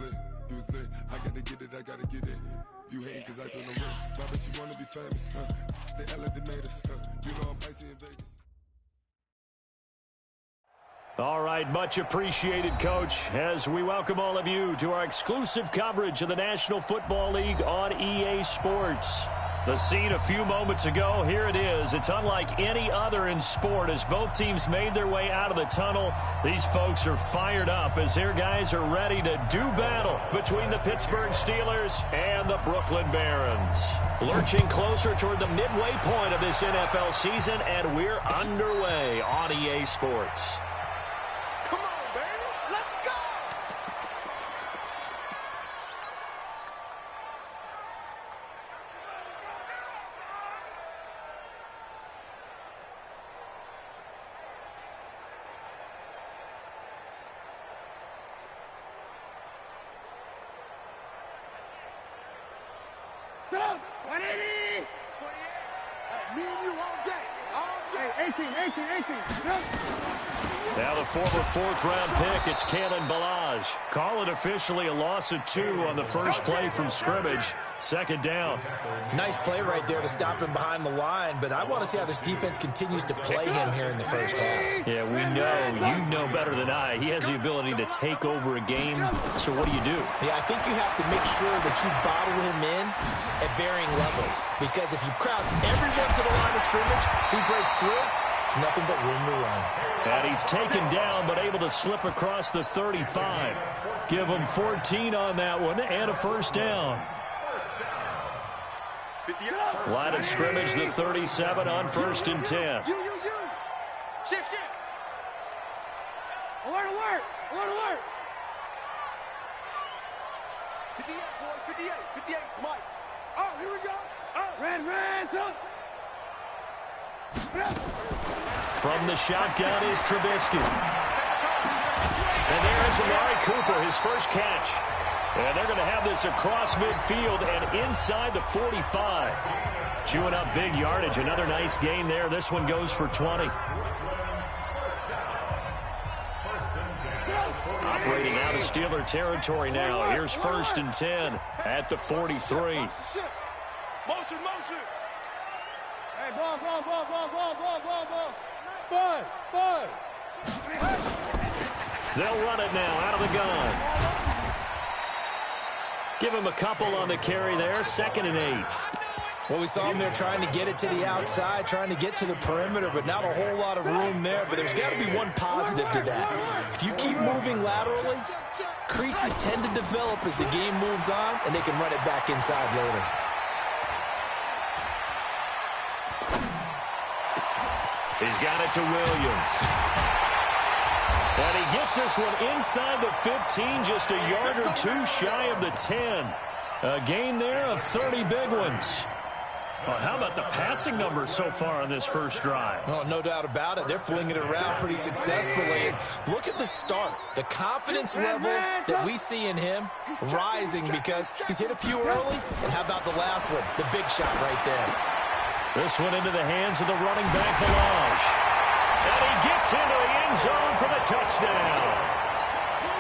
lit, you was lit. I gotta get it, I gotta get it. You hating cause I said no risk. But I bet you wanna be famous, They act like they made us, You know I'm icy in Vegas. All right, much appreciated, Coach, as we welcome all of you to our exclusive coverage of the National Football League on EA Sports. The scene a few moments ago, here it is. It's unlike any other in sport as both teams made their way out of the tunnel. These folks are fired up as their guys are ready to do battle between the Pittsburgh Steelers and the Brooklyn Barons. Lurching closer toward the midway point of this NFL season, and we're underway on EA Sports. Now the former fourth-round pick, it's Kalen Ballage. Call it officially a loss of 2 on the first play from scrimmage. Second down. Nice play right there to stop him behind the line, but I want to see how this defense continues to play him here in the first half. Yeah, we know. You know better than I. He has the ability to take over a game, so what do you do? Yeah, I think you have to make sure that you bottle him in at varying levels, because if you crowd everyone to the line of scrimmage, if he breaks through, it's nothing but room to run. And he's taken down, but able to slip across the 35. Give him 14 on that one and a first down. Line of scrimmage, the 37 on 1st and 10. Shift. Alert. 58, boy, 58, Mike. Oh, here we go. Red, up. From the shotgun is Trubisky. And there is Amari Cooper, his first catch. And they're going to have this across midfield and inside the 45. Chewing up big yardage. Another nice gain there. This one goes for 20. Operating out of Steeler territory now. Here's 1st and 10 at the 43. Motion. Hey, ball. Buzz. They'll run it now out of the gun. Give him a couple on the carry there. 2nd and 8. Well, we saw him there trying to get it to the outside, trying to get to the perimeter, but not a whole lot of room there. But there's got to be one positive to that. If you keep moving laterally, creases tend to develop as the game moves on, and they can run it back inside later. He's got it to Williams. And he gets this one inside the 15, just a yard or 2 shy of the 10. A gain there of 30 big ones. Well, how about the passing numbers so far on this first drive? Oh, no doubt about it. They're flinging it around pretty successfully. And look at the start. The confidence level that we see in him rising because he's hit a few early. And how about the last one? The big shot right there. This one into the hands of the running back, Ballage. And he gets into the end zone for the touchdown.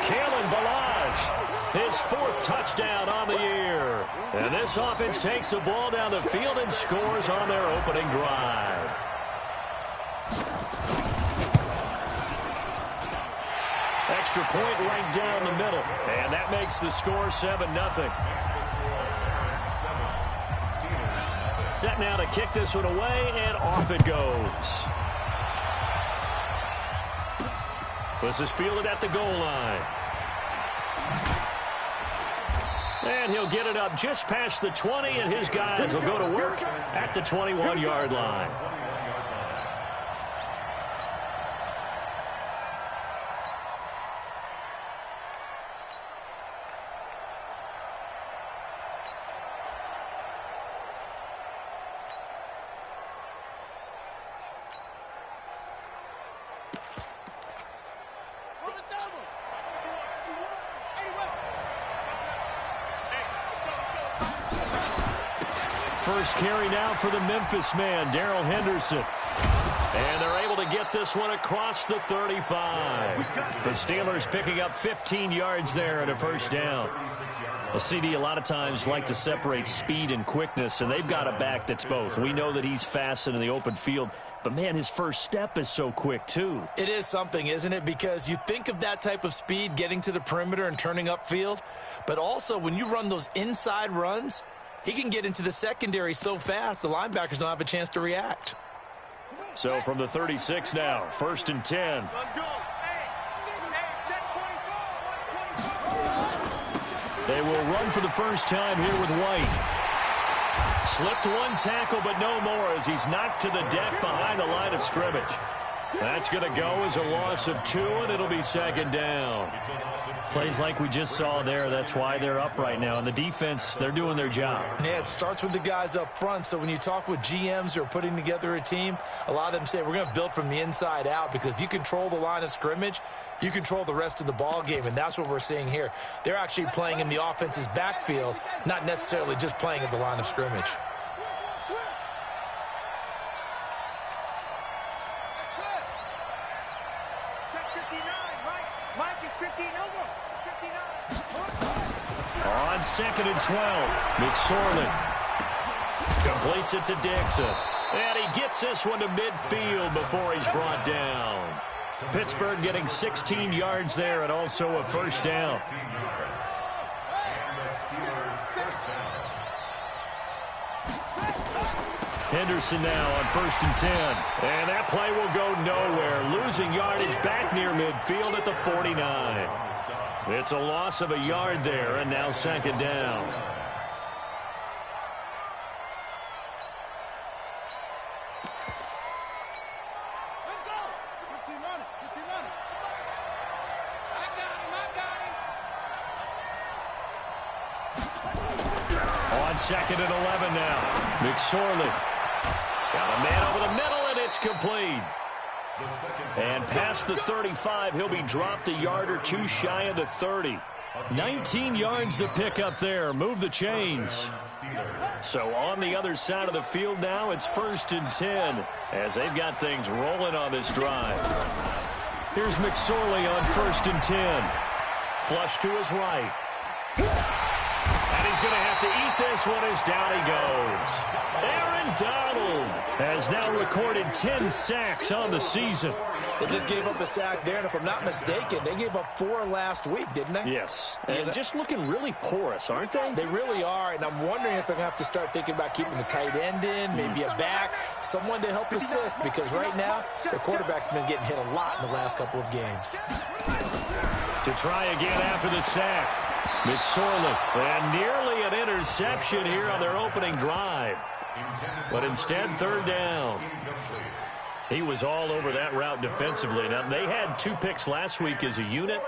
Kalen Ballage, his 4th touchdown on the year. And this offense takes the ball down the field and scores on their opening drive. Extra point right down the middle. And that makes the score 7-0. Set now to kick this one away, and off it goes. This is fielded at the goal line. And he'll get it up just past the 20, and his guys will go to work at the 21-yard line. First carry now for the Memphis man, Darrell Henderson. And they're able to get this one across the 35. The Steelers picking up 15 yards there and a first down. A CD a lot of times like to separate speed and quickness, and they've got a back that's both. We know that he's fast in the open field, but, man, his first step is so quick, too. It is something, isn't it? Because you think of that type of speed getting to the perimeter and turning upfield, but also when you run those inside runs, he can get into the secondary so fast the linebackers don't have a chance to react. So from the 36 now, 1st and 10. Let's go. Check 24. They will run for the first time here with White. Slipped one tackle, but no more as he's knocked to the deck behind the line of scrimmage. That's going to go as a loss of 2, and it'll be second down. Plays like we just saw there. That's why they're up right now. And the defense, they're doing their job. Yeah, it starts with the guys up front. So when you talk with GMs who are putting together a team, a lot of them say we're going to build from the inside out, because if you control the line of scrimmage, you control the rest of the ball game, and that's what we're seeing here. They're actually playing in the offense's backfield, not necessarily just playing at the line of scrimmage. On 2nd and 12, McSorley completes it to Dixon. And he gets this one to midfield before he's brought down. Pittsburgh getting 16 yards there and also a first down. Henderson now on 1st and 10. And that play will go nowhere. Losing yardage back near midfield at the 49. It's a loss of a yard there, and now second down. Let's go. Good team on it. Good team on it. I got him. On 2nd and 11 now. McSorley got a man over the middle, and it's complete. And past the 35, he'll be dropped a yard or 2 shy of the 30. 19 yards to pick up there. Move the chains. So on the other side of the field now, it's 1st and 10 as they've got things rolling on this drive. Here's McSorley on 1st and 10. Flush to his right. And he's going to have to eat this one as down he goes. Aaron Donald has now recorded 10 sacks on the season. They just gave up a sack there, and if I'm not mistaken, they gave up 4 last week, didn't they? Yes, and just looking really porous, aren't they? They really are, and I'm wondering if they're going to have to start thinking about keeping the tight end in, maybe a back, someone to help assist, because right now, their quarterback's been getting hit a lot in the last couple of games. To try again after the sack, McSorley, and nearly an interception here on their opening drive. But instead, 3rd down. He was all over that route defensively. Now, they had 2 picks last week as a unit.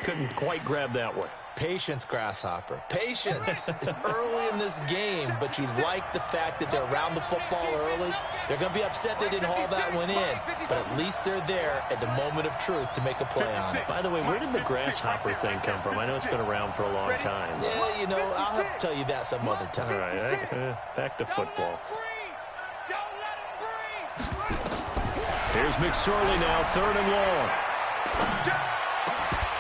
Couldn't quite grab that one. Patience, Grasshopper. Patience. It's early in this game, but you like the fact that they're around the football early. They're going to be upset they didn't haul that one in, but at least they're there at the moment of truth to make a play on it. By the way, where did the grasshopper thing come from? I know it's been around for a long time. Yeah, you know, I'll have to tell you that some other time. All right, back to football. Here's McSorley now, 3rd and long.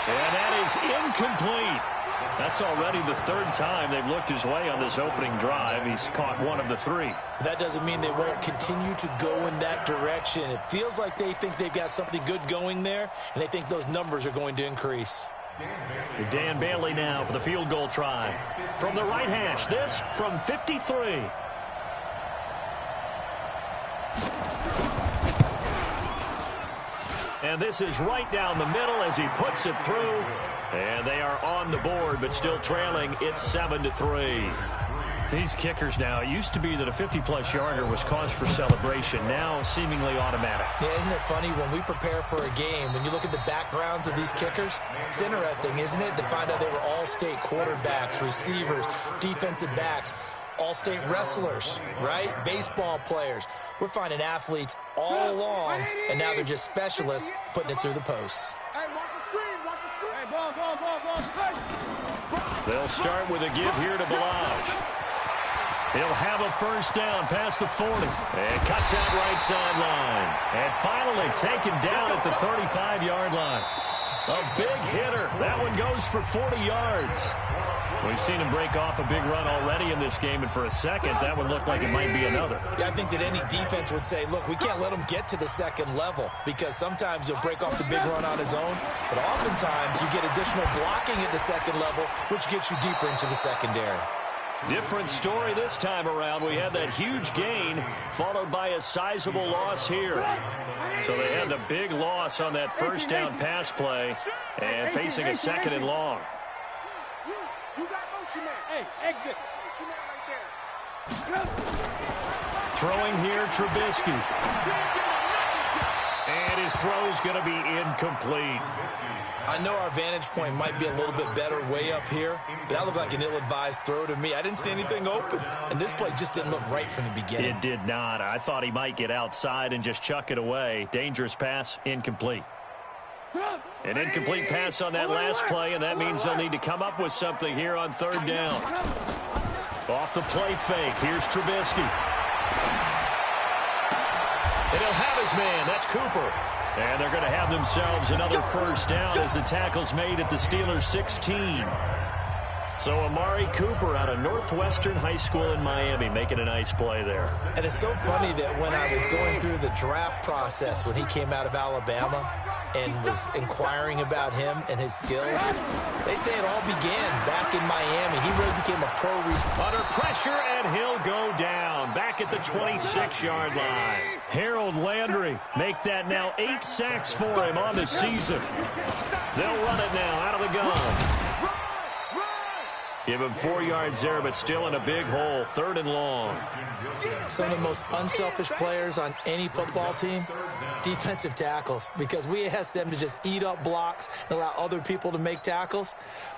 And that is incomplete. That's already the 3rd time they've looked his way on this opening drive. He's caught 1 of the 3. That doesn't mean they won't continue to go in that direction. It feels like they think they've got something good going there, and they think those numbers are going to increase. Dan Bailey now for the field goal try. From the right hash, this from 53. And this is right down the middle as he puts it through. And they are on the board, but still trailing. It's 7-3. These kickers now, it used to be that a 50-plus yarder was cause for celebration. Now seemingly automatic. Yeah, isn't it funny when we prepare for a game, when you look at the backgrounds of these kickers, it's interesting, isn't it, to find out they were all-state quarterbacks, receivers, defensive backs, all-state wrestlers, right? Baseball players. We're finding athletes all along, and now they're just specialists putting it through the posts. Hey, watch the screen. Watch the screen. Hey, ball. They'll start with a give here to Balazs. He'll have a first down past the 40. And cuts out right sideline. And finally taken down at the 35-yard line. A big hitter. That one goes for 40 yards. We've seen him break off a big run already in this game, and for a second, that one looked like it might be another. Yeah, I think that any defense would say, look, we can't let him get to the second level, because sometimes he'll break off the big run on his own, but oftentimes you get additional blocking at the second level, which gets you deeper into the secondary. Different story this time around. We had that huge gain followed by a sizable loss here. So they had the big loss on that first down pass play and facing a second and long. You got motion man. Hey, exit. Motion man right there. Throwing here, Trubisky. And his throw's going to be incomplete. I know our vantage point might be a little bit better way up here, but that looked like an ill-advised throw to me. I didn't see anything open, and this play just didn't look right from the beginning. It did not. I thought he might get outside and just chuck it away. Dangerous pass, incomplete. An incomplete pass on that last play, and that means they'll need to come up with something here on third down. Off the play fake, here's Trubisky. And he'll have his man, that's Cooper. And they're going to have themselves another first down as the tackle's made at the Steelers' 16. So Amari Cooper out of Northwestern High School in Miami making a nice play there. And it's so funny that when I was going through the draft process when he came out of Alabama and was inquiring about him and his skills, they say it all began back in Miami. He really became a pro. Under pressure, and he'll go down back at the 26-yard line. Harold Landry make that now 8 sacks for him on the season. They'll run it now out of the gun. Give him 4 yards there, but still in a big hole, third and long. Some of the most unselfish players on any football team, defensive tackles, because we ask them to just eat up blocks and allow other people to make tackles.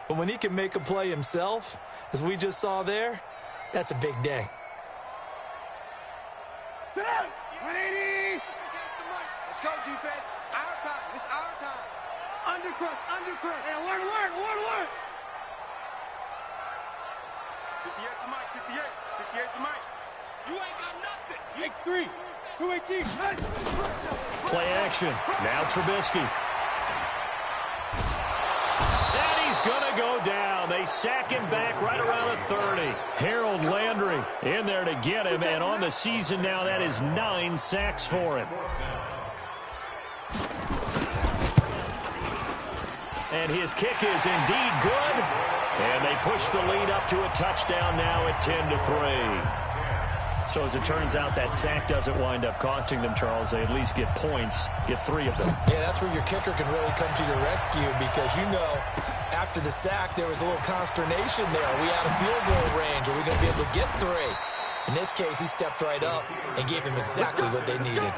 But when he can make a play himself, as we just saw there, that's a big day. 180. Let's go, defense. Our time. It's our time. Undercut. Hey, alert. 58 to Mike. 58 to Mike. You ain't got nothing. X3. 218. Play action. Now Trubisky. And he's going to go down. They sack him back right around the 30. Harold Landry in there to get him. And on the season now, that is 9 sacks for him. And his kick is indeed good. And they push the lead up to a touchdown now at 10-3. So as it turns out, that sack doesn't wind up costing them, Charles. They at least get points, get 3 of them. Yeah, that's where your kicker can really come to your rescue, because you know after the sack there was a little consternation there. Are we out of field goal range? Are we going to be able to get 3? In this case, he stepped right up and gave him exactly what they needed.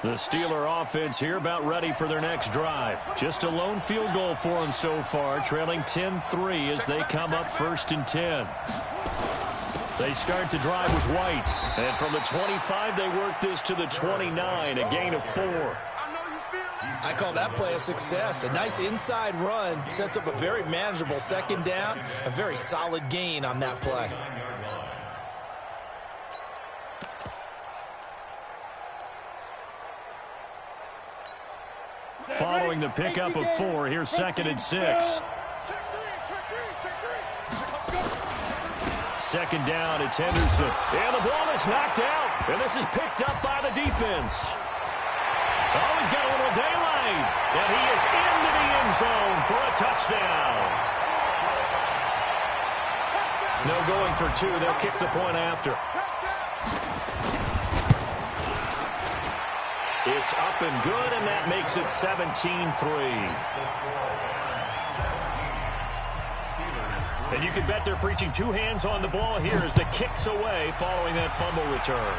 The Steeler offense here about ready for their next drive. Just a lone field goal for them so far, trailing 10-3 as they come up 1st and 10. They start the drive with White. And from the 25, they work this to the 29, a gain of 4. I call that play a success. A nice inside run sets up a very manageable second down, a very solid gain on that play. Following the pickup of 4, here's 2nd and 6. Second down, it's Henderson. And the ball is knocked out. And this is picked up by the defense. Oh, he's got a little daylight. And he is into the end zone for a touchdown. No going for 2. They'll kick the point after. It's up and good, and that makes it 17-3. And you can bet they're preaching 2 hands on the ball here as the kick's away following that fumble return.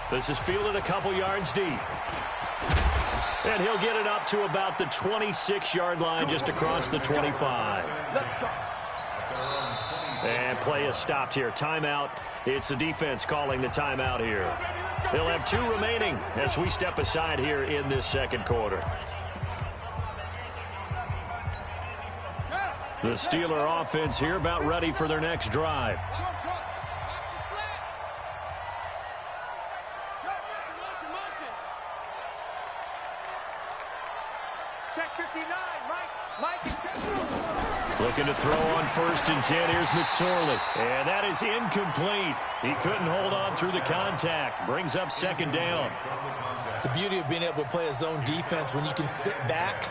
This is fielded a couple yards deep. And he'll get it up to about the 26-yard line just across the 25. And play is stopped here. Timeout. It's the defense calling the timeout here. They'll have 2 remaining as we step aside here in this second quarter. The Steeler offense here about ready for their next drive. Check 59, Mike. Looking to throw on 1st and 10. Here's McSorley. And that is incomplete. He couldn't hold on through the contact. Brings up 2nd down. The beauty of being able to play a zone defense when you can sit back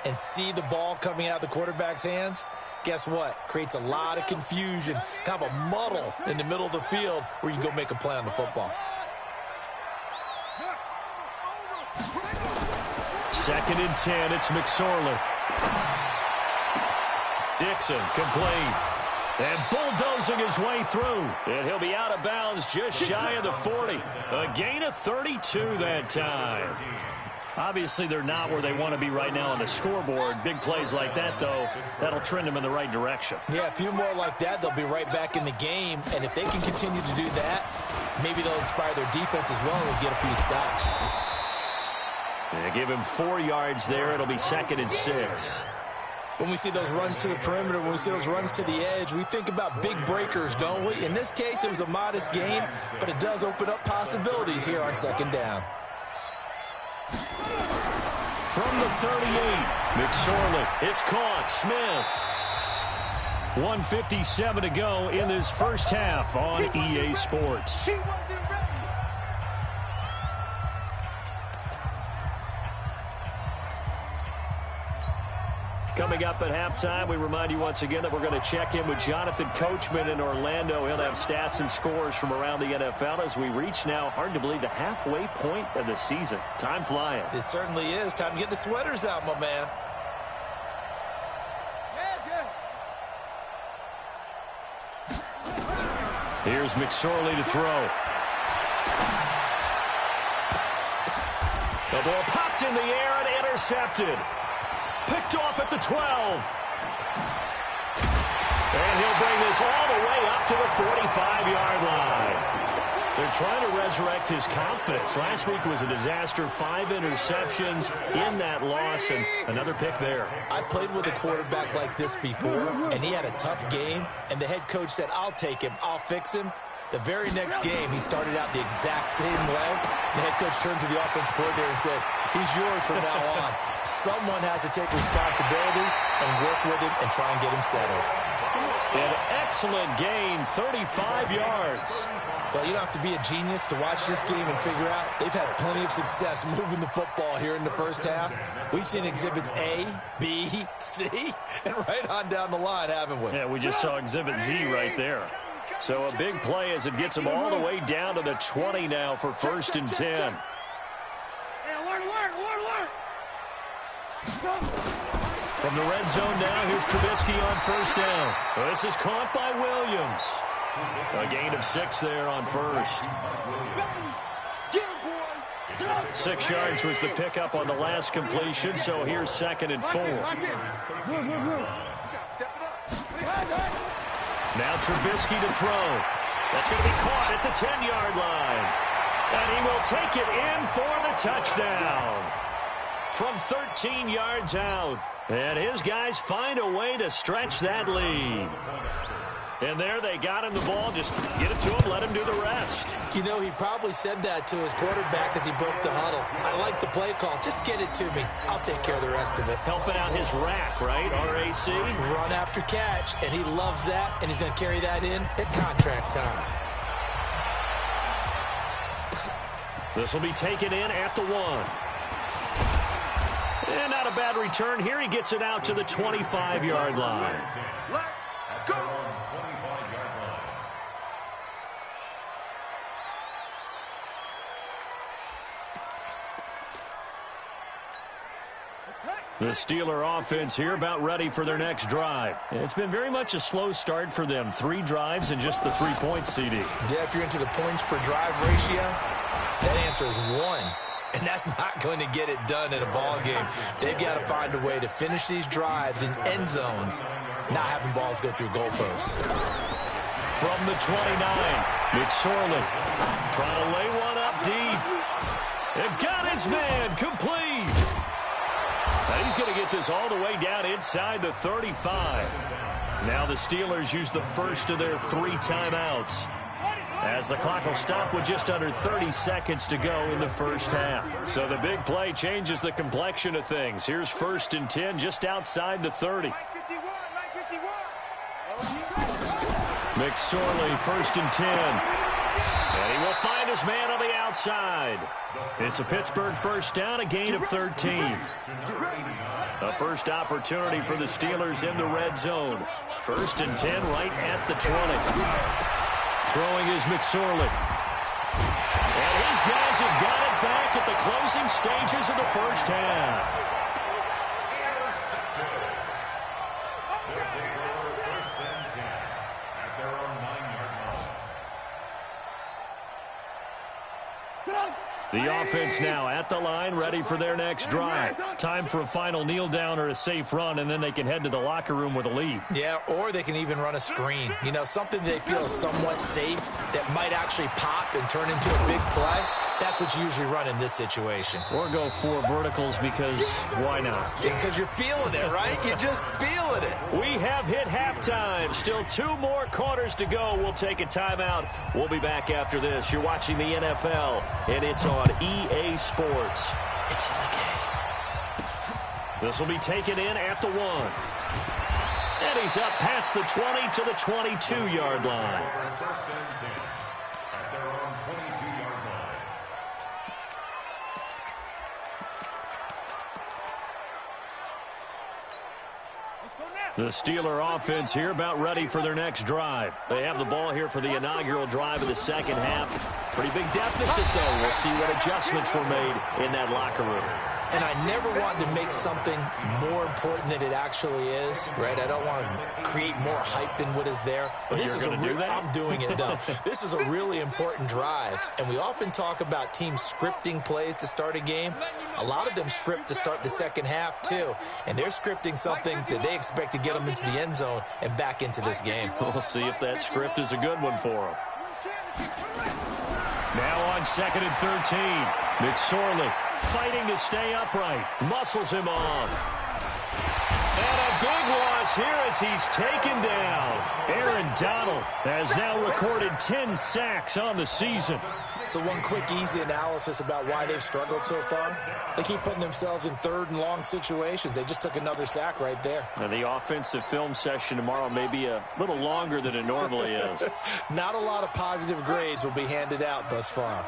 and see the ball coming out of the quarterback's hands, guess what? Creates a lot of confusion, kind of a muddle in the middle of the field where you can go make a play on the football. 2nd and 10. It's McSorley. Dixon complete. And bulldozing his way through. And he'll be out of bounds just shy of the 40. A gain of 32 that time. Obviously, they're not where they want to be right now on the scoreboard. Big plays like that, though, that'll trend them in the right direction. Yeah, a few more like that, they'll be right back in the game. And if they can continue to do that, maybe they'll inspire their defense as well and they'll get a few stops. They give him 4 yards there. It'll be 2nd and 6. When we see those runs to the perimeter, when we see those runs to the edge, we think about big breakers, don't we? In this case, it was a modest gain, but it does open up possibilities here on 2nd down. From the 38, McSorley. It's caught. Smith. 1:57 to go in this first half on EA Sports. Coming up at halftime, we remind you once again that we're going to check in with Jonathan Coachman in Orlando. He'll have stats and scores from around the NFL as we reach now, hard to believe, the halfway point of the season. Time flying. It certainly is. Time to get the sweaters out, my man. Here's McSorley to throw. The ball popped in the air and intercepted. Picked off at the 12. And he'll bring this all the way up to the 45-yard line. They're trying to resurrect his confidence. Last week was a disaster. 5 interceptions in that loss, and another pick there. I played with a quarterback like this before, and he had a tough game, and the head coach said, I'll take him, I'll fix him. The very next game, he started out the exact same way. The head coach turned to the offensive coordinator and said, he's yours from now on. Someone has to take responsibility and work with him and try and get him settled. An excellent gain, 35 yards. Well, you don't have to be a genius to watch this game and figure out they've had plenty of success moving the football here in the first half. We've seen exhibits A, B, C, and right on down the line, haven't we? Yeah, we just saw exhibit Z right there. So a big play as it gets them all the way down to the 20 now for 1st and 10. From the red zone now, here's Trubisky on 1st down. This is caught by Williams. A gain of 6 there on 1st. 6 yards was the pickup on the last completion, so here's 2nd and 4. Now Trubisky to throw. That's going to be caught at the 10-yard line. And he will take it in for the touchdown. From 13 yards out. And his guys find a way to stretch that lead. And there they got him the ball. Just get it to him, let him do the rest. You know, he probably said that to his quarterback as he broke the huddle. I like the play call. Just get it to me. I'll take care of the rest of it. Helping out his rack, right? RAC. Run after catch, and he loves that, and he's going to carry that in at contract time. This will be taken in at the 1. And not a bad return. Here he gets it out to the 25-yard line. Let's go. The Steeler offense here about ready for their next drive. It's been very much a slow start for them. 3 drives and just the 3 points, CD. Yeah, if you're into the points per drive ratio, that answer is 1. And that's not going to get it done in a ball game. They've got to find a way to finish these drives in end zones, not having balls go through goalposts. from the 29. McSorley trying to lay one up deep. It got his man complete. And he's going to get this all the way down inside the 35. Now the Steelers use the first of their 3 timeouts, as the clock will stop with just under 30 seconds to go in the first half. So the big play changes the complexion of things. Here's 1st and 10 just outside the 30. McSorley, 1st and 10. And he will find his man on the outside. It's a Pittsburgh first down, a gain of 13. A first opportunity for the Steelers in the red zone. 1st and 10 right at the 20. Throwing is McSorley. And his guys have got it back at the closing stages of the first half. The offense now at the line, ready for their next drive. Time for a final kneel down or a safe run, and then they can head to the locker room with a lead. Yeah, or they can even run a screen. You know, something they feel is somewhat safe that might actually pop and turn into a big play. That's what you usually run in this situation. Or go 4 verticals, because why not? Because you're feeling it, right? You're just feeling it. We have hit halftime. Still 2 more quarters to go. We'll take a timeout. We'll be back after this. You're watching the NFL, and it's on EA Sports. It's in the game. This will be taken in at the 1. And he's up past the 20 to the 22-yard line. The Steeler offense here about ready for their next drive. They have the ball here for the inaugural drive of the second half. Pretty big deficit, though. We'll see what adjustments were made in that locker room. And I never wanted to make something more important than it actually is, right? I don't want to create more hype than what is there. But this is I'm doing it, though. This is a really important drive. And we often talk about teams scripting plays to start a game. A lot of them script to start the second half, too. And they're scripting something that they expect to get them into the end zone and back into this game. We'll see if that script is a good one for them. Now on 2nd and 13, McSorley fighting to stay upright, muscles him off. And a big loss here as he's taken down. Aaron Donald has now recorded 10 sacks on the season. So one quick, easy analysis about why they've struggled so far. They keep putting themselves in 3rd and long situations. They just took another sack right there. And the offensive film session tomorrow may be a little longer than it normally is. Not a lot of positive grades will be handed out thus far.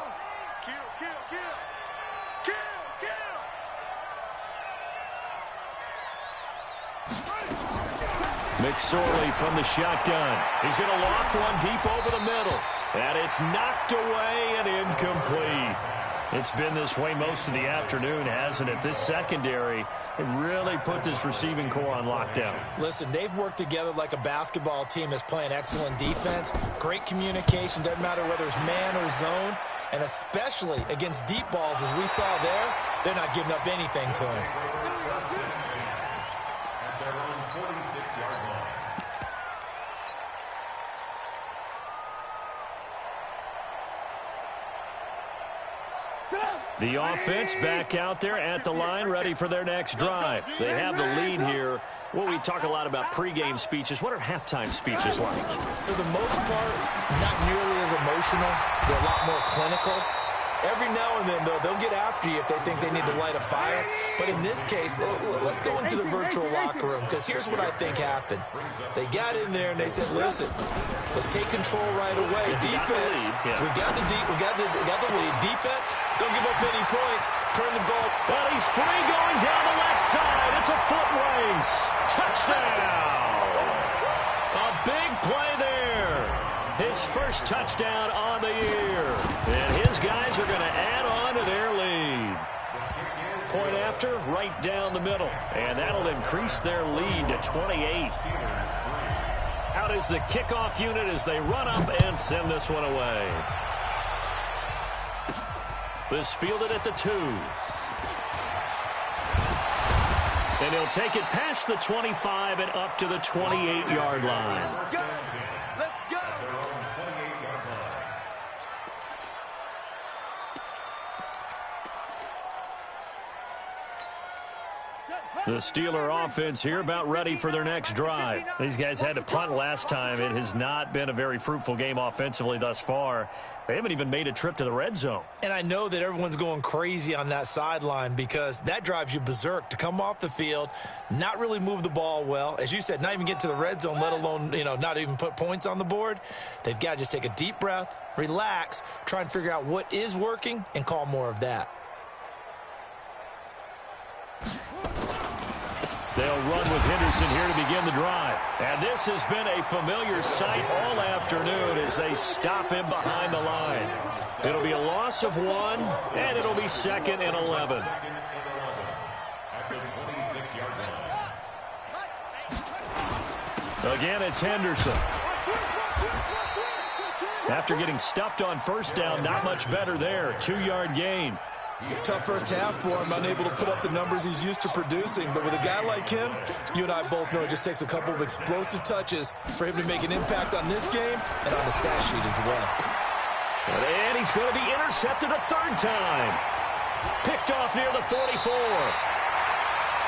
McSorley from the shotgun. He's going to loft one deep over the middle. And it's knocked away and incomplete. It's been this way most of the afternoon, hasn't it? This secondary really put this receiving core on lockdown. Listen, they've worked together like a basketball team that's playing excellent defense. Great communication, doesn't matter whether it's man or zone. And especially against deep balls, as we saw there, they're not giving up anything to him. The offense back out there at the line, ready for their next drive. They have the lead here. Well, we talk a lot about pregame speeches. What are halftime speeches like? For the most part, not nearly as emotional. They're a lot more clinical. Every now and then, though, they'll get after you if they think they need to light a fire. But in this case, let's go into the virtual locker room, because here's what I think happened. They got in there and they said, listen, let's take control right away. Defense, we got the lead. Defense, don't give up any points. Turn the ball. Well, he's free going down the left side. It's a foot race. Touchdown. A big play there. His first touchdown on the year. And his guys are going to add on to their lead. Point after, right down the middle. And that'll increase their lead to 28. Out is the kickoff unit as they run up and send this one away. This fielded at the 2. And he'll take it past the 25 and up to the 28-yard line. Let's go. The Steeler offense here about ready for their next drive. These guys had to punt last time. It has not been a very fruitful game offensively thus far. They haven't even made a trip to the red zone. And I know that everyone's going crazy on that sideline because that drives you berserk to come off the field, not really move the ball well. As you said, not even get to the red zone, let alone, not even put points on the board. They've got to just take a deep breath, relax, try and figure out what is working and call more of that. They'll run with Henderson here to begin the drive. And this has been a familiar sight all afternoon as they stop him behind the line. It'll be a loss of 1, and it'll be 2nd and 11. Again, it's Henderson. After getting stuffed on first down, not much better there. 2-yard gain. Tough first half for him, unable to put up the numbers he's used to producing. But with a guy like him, you and I both know it just takes a couple of explosive touches for him to make an impact on this game and on the stat sheet as well. And he's going to be intercepted a 3rd time. Picked off near the 44.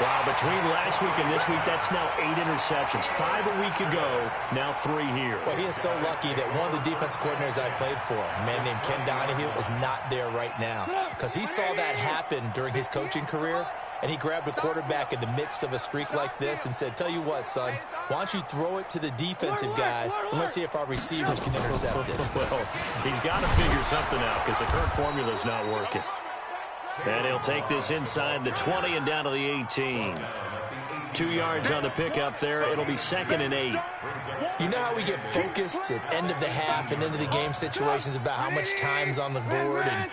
Wow, between last week and this week, that's now 8 interceptions. 5 a week ago, now 3 here. Well, he is so lucky that one of the defensive coordinators I played for, a man named Ken Donahue, is not there right now. Because he saw that happen during his coaching career, and he grabbed a quarterback in the midst of a streak like this and said, tell you what, son, why don't you throw it to the defensive guys, and let's see if our receivers can intercept it. Well, he's got to figure something out because the current formula is not working. And he'll take this inside the 20 and down to the 18. 2 yards on the pickup there. It'll be 2nd and 8. You know how we get focused at end of the half and into the game situations about how much time's on the board and,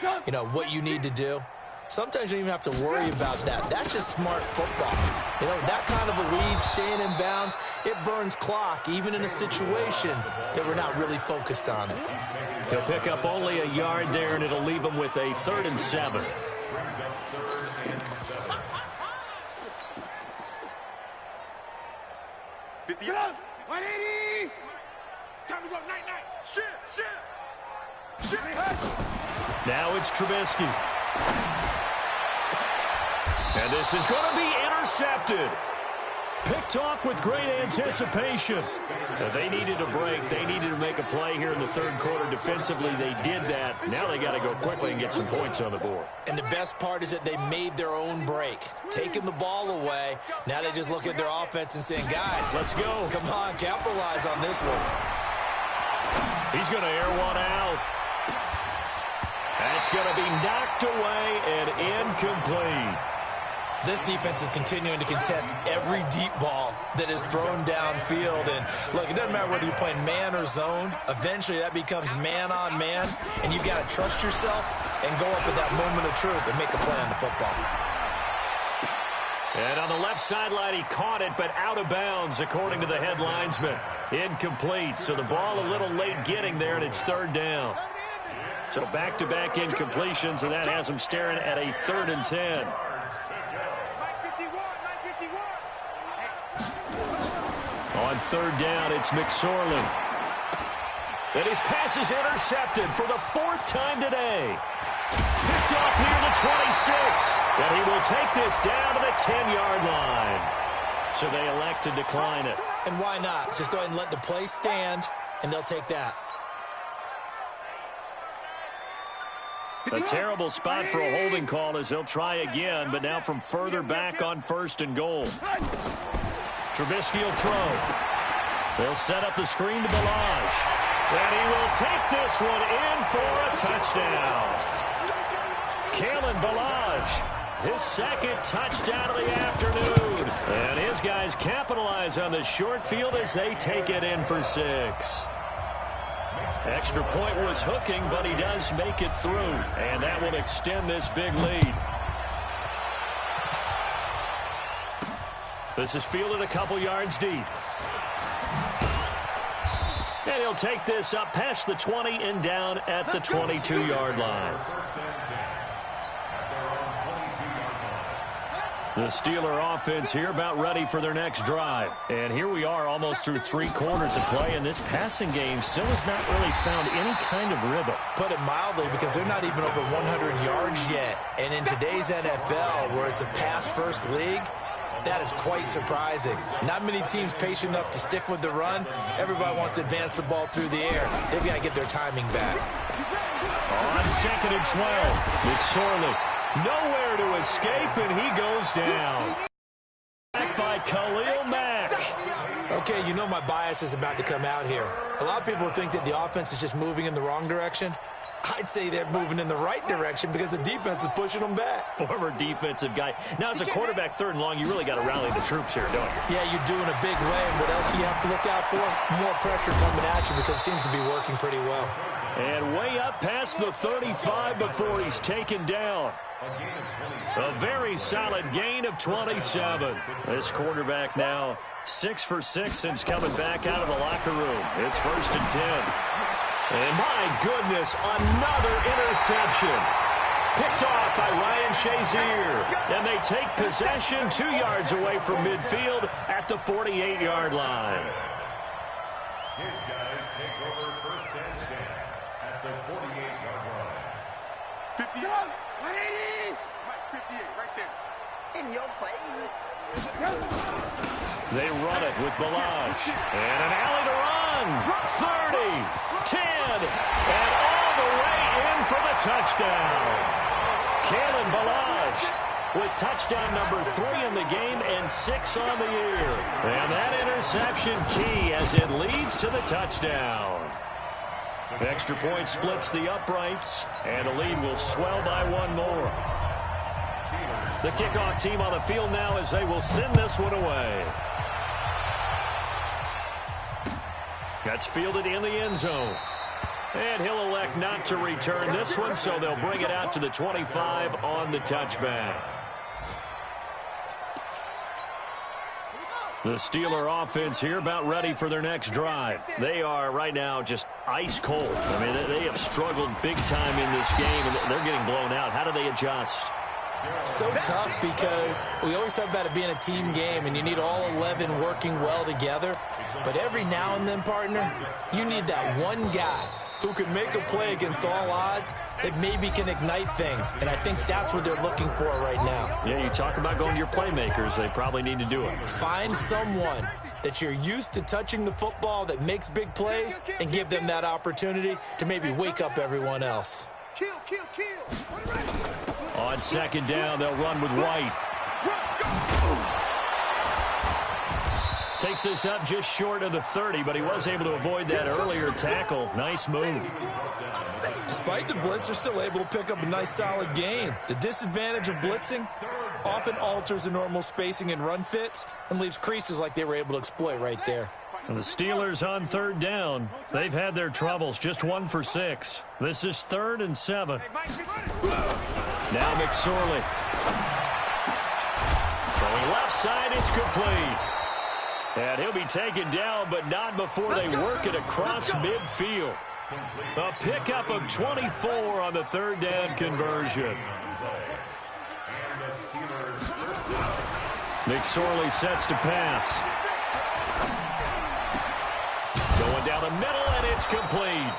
what you need to do? Sometimes you don't even have to worry about that. That's just smart football. That kind of a lead, staying in bounds, it burns clock, even in a situation that we're not really focused on it. He'll pick up only a yard there, and it'll leave him with a 3rd and 7. Get up! 180! Time to go, night! Shit! Now it's Trubisky. And this is going to be intercepted. Picked off with great anticipation. They needed a break. They needed to make a play here in the 3rd quarter. Defensively, they did that. Now they got to go quickly and get some points on the board. And the best part is that they made their own break. Taking the ball away. Now they just look at their offense and saying, guys, let's go. Come on, capitalize on this one. He's going to air one out. That's going to be knocked away and incomplete. This defense is continuing to contest every deep ball that is thrown downfield. And, look, it doesn't matter whether you're playing man or zone. Eventually, that becomes man on man. And you've got to trust yourself and go up at that moment of truth and make a play on the football. And on the left sideline, he caught it, but out of bounds, according to the head linesman. Incomplete. So the ball a little late getting there, and it's 3rd down. So back-to-back incompletions, and that has him staring at a 3rd and 10. On 3rd down, it's McSorley. And his pass is intercepted for the 4th time today. Picked off near the 26. And he will take this down to the 10-yard line. So they elect to decline it. And why not? Just go ahead and let the play stand, and they'll take that. A terrible spot for a holding call as he'll try again, but now from further back on 1st and goal. Trubisky will throw. They'll set up the screen to Ballage. And he will take this one in for a touchdown. Kalen Ballage, his 2nd touchdown of the afternoon. And his guys capitalize on the short field as they take it in for 6. Extra point was hooking, but he does make it through. And that will extend this big lead. This is fielded a couple yards deep. And he'll take this up past the 20 and down at the 22-yard line. The Steeler offense here about ready for their next drive. And here we are almost through 3 quarters of play, and this passing game still has not really found any kind of rhythm. Put it mildly, because they're not even over 100 yards yet. And in today's NFL, where it's a pass-first league, That is quite surprising. Not many teams patient enough to stick with the run. Everybody wants to advance the ball through the air. They've got to get their timing back. On 2nd and 12, McSorley nowhere to escape, and he goes down. Back by Khalil Mack. Okay, you know my bias is about to come out here. A lot of people think that the offense is just moving in the wrong direction. I'd say they're moving in the right direction because the defense is pushing them back. Former defensive guy. Now, as a quarterback, 3rd and long, you really got to rally the troops here, don't you? Yeah, you do in a big way. And what else do you have to look out for? More pressure coming at you because it seems to be working pretty well. And way up past the 35 before he's taken down. A very solid gain of 27. This quarterback now 6 for 6 since coming back out of the locker room. It's 1st and 10. And my goodness, another interception. Picked off by Ryan Shazier. And they take possession 2 yards away from midfield at the 48-yard line. His guys take over 1st and 10 at the 48-yard line. 58. 180. 58, right there. In your face. They run it with Balaj. And an alley to run. 30. 10, and all the way in for the touchdown. Kalen Balaj with touchdown number 3 in the game and 6 on the year. And that interception key as it leads to the touchdown. Extra point splits the uprights, and the lead will swell by 1 more. The kickoff team on the field now as they will send this one away. That's fielded in the end zone. And he'll elect not to return this one, so they'll bring it out to the 25 on the touchback. The Steeler offense here about ready for their next drive. They are right now just ice cold. I mean, they have struggled big time in this game, and they're getting blown out. How do they adjust? So tough because we always talk about it being a team game and you need all 11 working well together. But every now and then, partner, you need that one guy who can make a play against all odds that maybe can ignite things. And I think that's what they're looking for right now. Yeah, you talk about going to your playmakers. They probably need to do it. Find someone that you're used to touching the football that makes big plays and give them that opportunity to maybe wake up everyone else. Kill, kill, kill. On 2nd down, they'll run with White. Takes us up just short of the 30, but he was able to avoid that earlier tackle. Nice move. Despite the blitz, they're still able to pick up a nice solid gain. The disadvantage of blitzing often alters the normal spacing and run fits and leaves creases like they were able to exploit right there. And the Steelers on 3rd down. They've had their troubles, just 1 for 6. This is 3rd and 7. Now McSorley. Throwing left side, it's complete. And he'll be taken down, but not before they work it across midfield. A pickup of 24 on the 3rd down conversion. McSorley sets to pass. Going down the middle, and it's complete.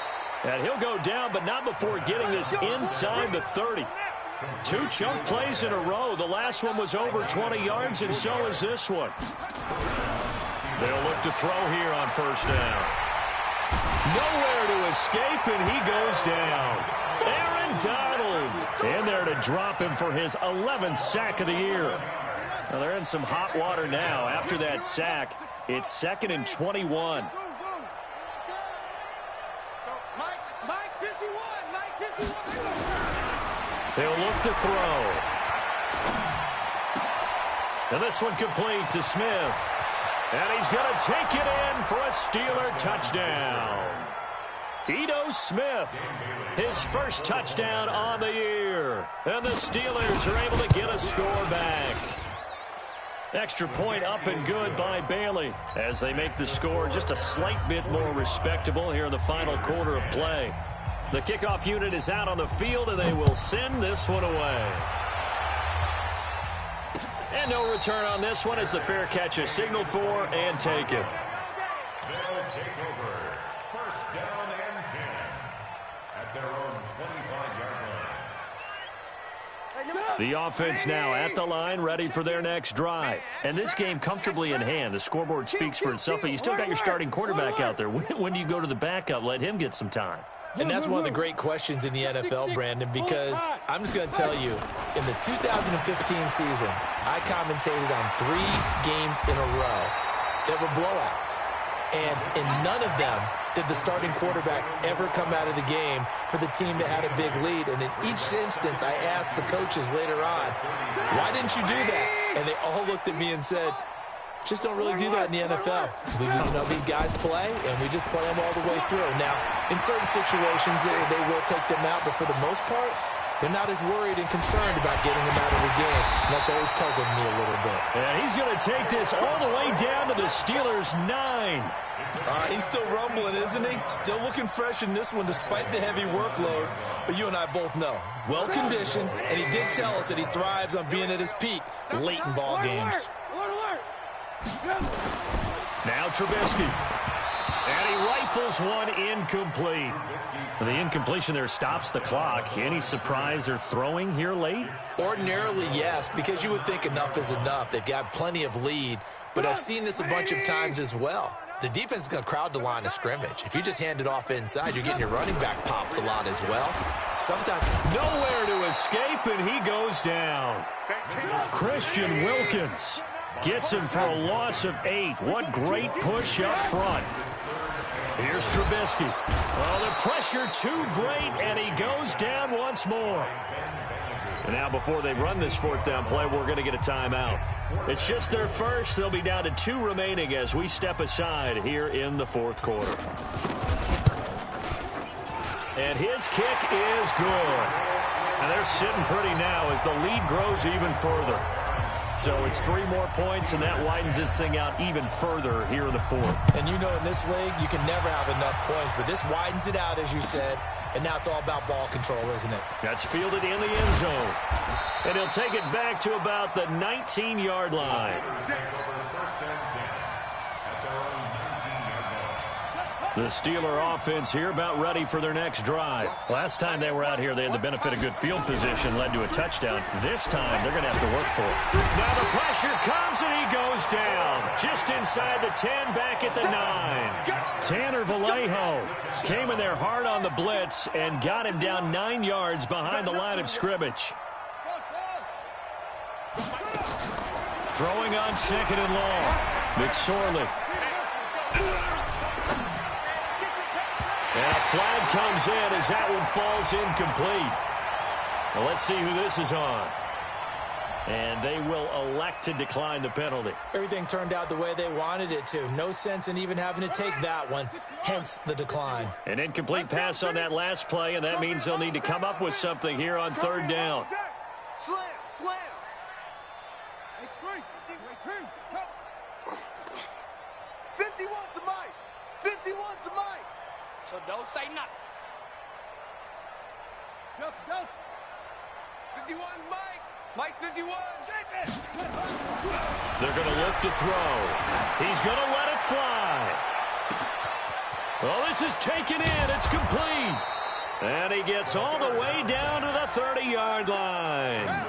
And he'll go down, but not before getting this inside the 30. 2 chunk plays in a row. The last one was over 20 yards, and so is this one. They'll look to throw here on 1st down. Nowhere to escape, and he goes down. Aaron Donald in there to drop him for his 11th sack of the year. Well, they're in some hot water now. After that sack, it's 2nd and 21. Mike 51, Mike 51. They'll look to throw. And this one complete to Smith. And he's going to take it in for a Steeler touchdown. Ito Smith, his first touchdown on the year. And the Steelers are able to get a score back. Extra point up and good by Bailey as they make the score just a slight bit more respectable here in the final quarter of play. The kickoff unit is out on the field, and they will send this one away. And no return on this one as the fair catch is signaled for and taken. They'll take over 1st down and 10 at their own 25-yard line. The offense now at the line, ready for their next drive. And this game comfortably in hand. The scoreboard speaks for itself, but you still got your starting quarterback out there. When do you go to the backup? Let him get some time. And that's one of the great questions in the NFL, Brandon, because I'm just going to tell you, in the 2015 season, I commentated on 3 games in a row that were blowouts. And in none of them did the starting quarterback ever come out of the game for the team that had a big lead. And in each instance, I asked the coaches later on, why didn't you do that? And they all looked at me and said, just don't really do that in the NFL. These guys play, and we just play them all the way through. Now, in certain situations, they will take them out, but for the most part, they're not as worried and concerned about getting them out of the game. And that's always puzzled me a little bit. And he's going to take this all the way down to the Steelers' 9. He's still rumbling, isn't he? Still looking fresh in this one despite the heavy workload. But you and I both know, well-conditioned, and he did tell us that he thrives on being at his peak late in ball games. Now Trubisky. And he rifles one incomplete. The incompletion there stops the clock. Any surprise they're throwing here late? Ordinarily, yes, because you would think enough is enough. They've got plenty of lead, but I've seen this a bunch of times as well. The defense is going to crowd the line of scrimmage. If you just hand it off inside, you're getting your running back popped a lot as well. Sometimes nowhere to escape, and he goes down. Christian Wilkins gets him for a loss of 8. What great push up front. Here's Trubisky. Oh, the pressure too great, and he goes down once more. And now before they run this 4th down play, we're going to get a timeout. It's just their first. They'll be down to 2 remaining as we step aside here in the 4th quarter. And his kick is good. And they're sitting pretty now as the lead grows even further. So it's 3 more points, and that widens this thing out even further here in the 4th. And you know in this league, you can never have enough points, but this widens it out, as you said, and now it's all about ball control, isn't it? That's fielded in the end zone. And he'll take it back to about the 19-yard line. The Steeler offense here about ready for their next drive. Last time they were out here, they had the benefit of good field position, led to a touchdown. This time, they're going to have to work for it. Now the pressure comes, and he goes down. Just inside the 10, back at the 9. Tanner Vallejo came in there hard on the blitz and got him down 9 yards behind the line of scrimmage. Throwing on 2nd and long. McSorley. And a flag comes in as that one falls incomplete. Well, let's see who this is on. And they will elect to decline the penalty. Everything turned out the way they wanted it to. No sense in even having to take that one, hence the decline. An incomplete pass on that last play, and that means they'll need to come up with something here on 3rd down. Slam, slam. 51's the mic. 51's the mic. So don't say nothing. Delta. 51's Mike. Mike 51. They're going to look to throw. He's going to let it fly. Well, this is taken in. It's complete. And he gets all the way down to the 30-yard line.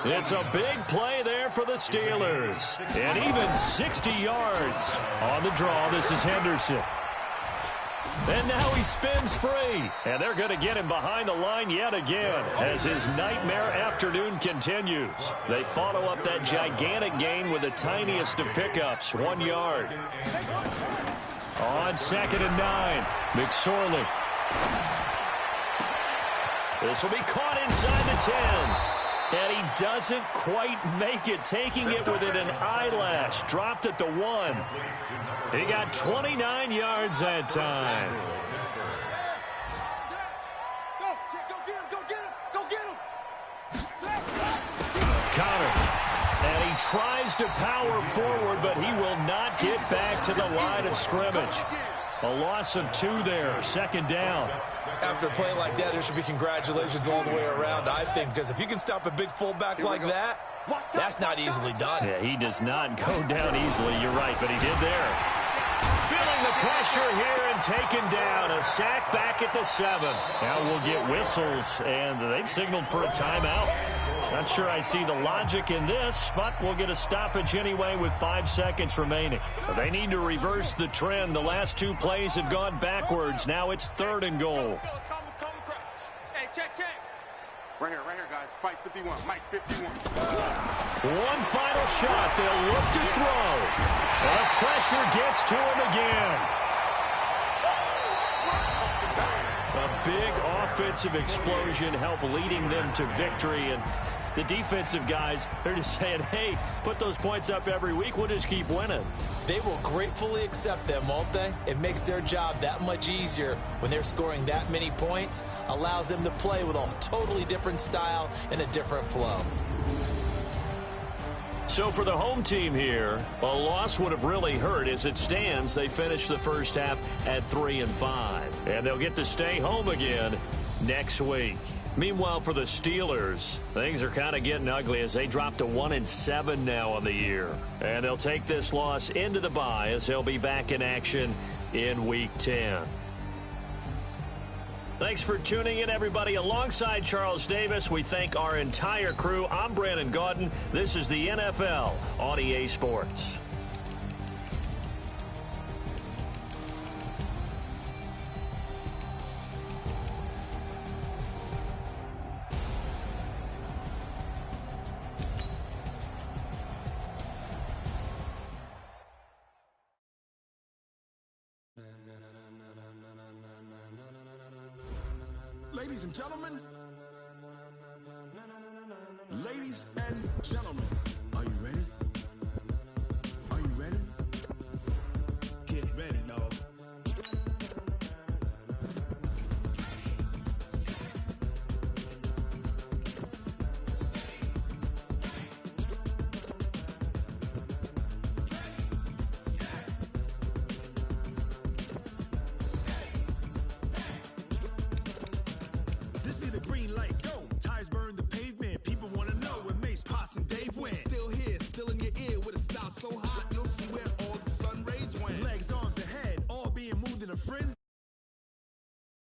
It's a big play there for the Steelers. And even 60 yards on the draw. This is Henderson. And now he spins free. And they're going to get him behind the line yet again as his nightmare afternoon continues. They follow up that gigantic gain with the tiniest of pickups, 1 yard. On 2nd and 9, McSorley. This will be caught inside the 10. And he doesn't quite make it, taking it within an eyelash. Dropped at the 1. He got 29 yards that time. Go get him. Connor. And he tries to power forward, but he will not get back to the line of scrimmage. A loss of 2 there, 2nd down. After a play like that, there should be congratulations all the way around, I think, because if you can stop a big fullback like that, that's not easily done. Yeah, he does not go down easily, you're right, but he did there. Feeling the pressure here and taken down. A sack back at the 7. Now we'll get whistles, and they've signaled for a timeout. Not sure I see the logic in this, but we'll get a stoppage anyway with 5 seconds remaining. They need to reverse the trend. The last 2 plays have gone backwards. Now it's 3rd and goal. Hey, check. Right here, guys. Fight 51. Mike 51. One final shot. They'll look to throw. The pressure gets to him again. A big offensive explosion helped leading them to victory. And the defensive guys, they're just saying, hey, put those points up every week. We'll just keep winning. They will gratefully accept them, won't they? It makes their job that much easier when they're scoring that many points. Allows them to play with a totally different style and a different flow. So for the home team here, a loss would have really hurt. As it stands, they finished the first half at 3-5. And they'll get to stay home again next week. Meanwhile, for the Steelers, things are kind of getting ugly as they drop to 1-7 now on the year. And they'll take this loss into the bye as they'll be back in action in Week 10. Thanks for tuning in, everybody. Alongside Charles Davis, we thank our entire crew. I'm Brandon Gaudin. This is the NFL on EA Sports. Ladies and gentlemen, are you ready?